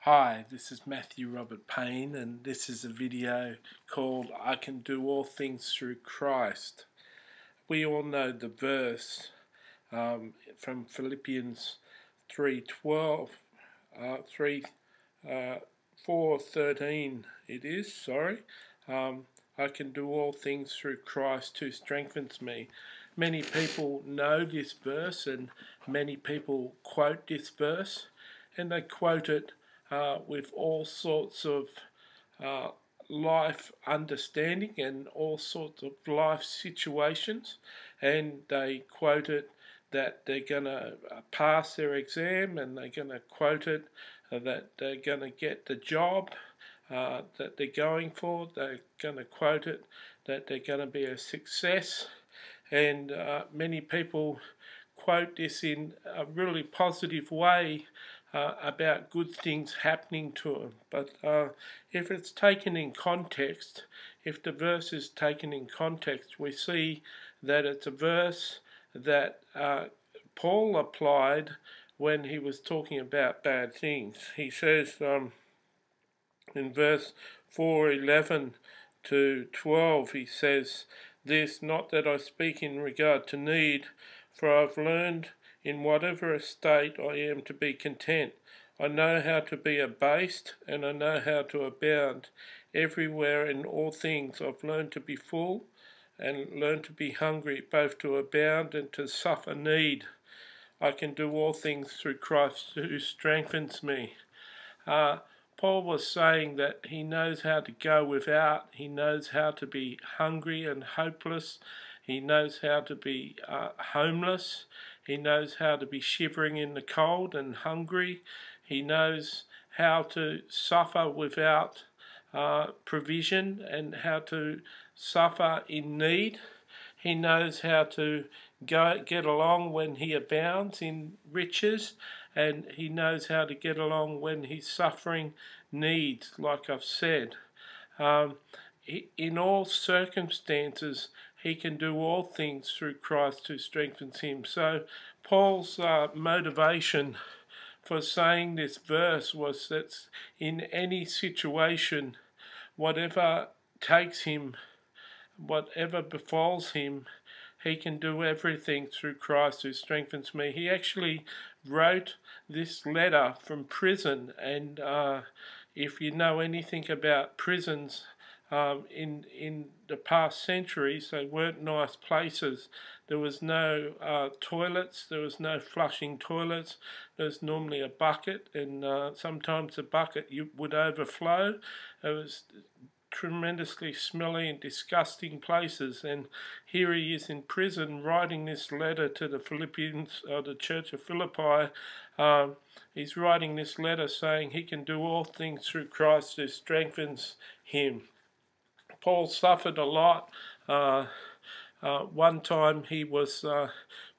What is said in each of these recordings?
Hi, this is Matthew Robert Payne, and this is a video called I Can Do All Things Through Christ. We all know the verse from Philippians 3:12, 4:13 it is, sorry. I can do all things through Christ who strengthens me. Many people know this verse, and many people quote this verse, and they quote it with all sorts of life understanding and all sorts of life situations, and they quote it that they're going to pass their exam, and they're going to quote it that they're going to get the job that they're going for. They're going to quote it that they're going to be a success, and many people quote this in a really positive way about good things happening to them. But if it's taken in context, if the verse is taken in context, we see that it's a verse that Paul applied when he was talking about bad things. He says in verse 4:11 to 12, he says, "This, not that I speak in regard to need, for I've learned in whatever estate I am to be content. I know how to be abased, and I know how to abound. Everywhere in all things I've learned to be full, and learned to be hungry, both to abound and to suffer need. I can do all things through Christ who strengthens me." Paul was saying that he knows how to go without. He knows how to be hungry and hopeless. He knows how to be homeless. He knows how to be shivering in the cold and hungry. He knows how to suffer without provision and how to suffer in need. He knows how to get along when he abounds in riches, and he knows how to get along when he's suffering needs, like I've said. In all circumstances, he can do all things through Christ who strengthens him. So Paul's motivation for saying this verse was that in any situation, whatever takes him, whatever befalls him, he can do everything through Christ who strengthens me. He actually wrote this letter from prison, and if you know anything about prisons in the past centuries, they weren't nice places. There was no toilets, there was no flushing toilets. There was normally a bucket, and sometimes the bucket would overflow. It was tremendously smelly and disgusting places, and here he is in prison writing this letter to the Philippians, the church of Philippi. He's writing this letter saying he can do all things through Christ who strengthens him. Paul suffered a lot. One time he was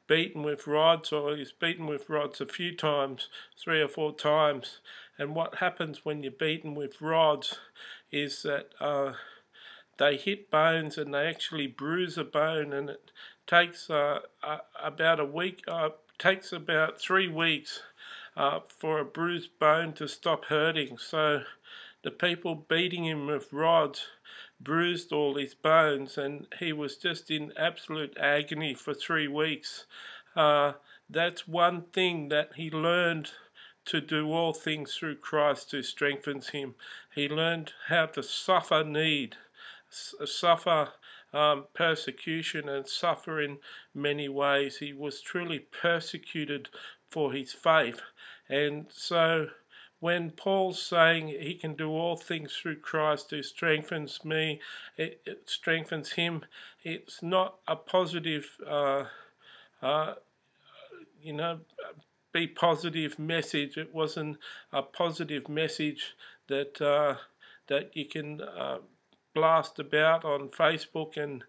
beaten with rods, or he's beaten with rods a few times, 3 or 4 times. And what happens when you're beaten with rods is that they hit bones, and they actually bruise a bone, and it takes about a week, takes about 3 weeks for a bruised bone to stop hurting. So the people beating him with rods bruised all his bones, and he was just in absolute agony for 3 weeks. That's one thing that he learned, to do all things through Christ who strengthens him. He learned how to suffer need, suffer persecution, and suffer in many ways. He was truly persecuted for his faith. And so when Paul's saying he can do all things through Christ who strengthens me, it strengthens him, it's not a positive, be positive message. It wasn't a positive message that that you can blast about on Facebook and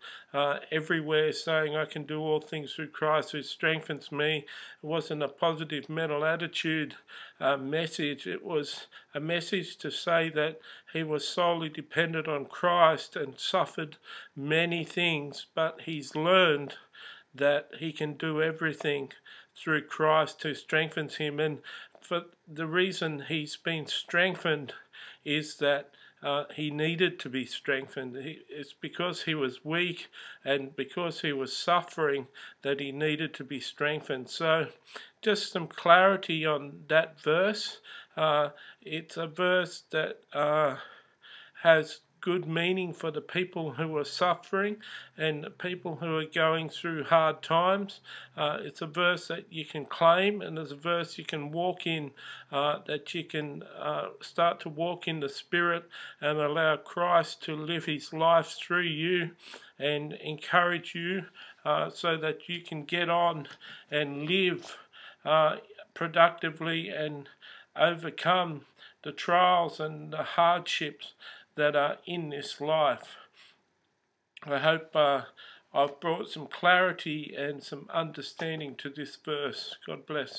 everywhere, saying I can do all things through Christ who strengthens me. It wasn't a positive mental attitude message. It was a message to say that he was solely dependent on Christ and suffered many things, but he's learned that he can do everything through Christ who strengthens him. And for the reason he's been strengthened is that he needed to be strengthened. It's because he was weak and because he was suffering that he needed to be strengthened. So just some clarity on that verse. It's a verse that has good meaning for the people who are suffering and the people who are going through hard times. It's a verse that you can claim, and it's a verse you can walk in, that you can start to walk in the Spirit and allow Christ to live his life through you and encourage you so that you can get on and live productively and overcome the trials and the hardships that are in this life. I hope I've brought some clarity and some understanding to this verse. God bless.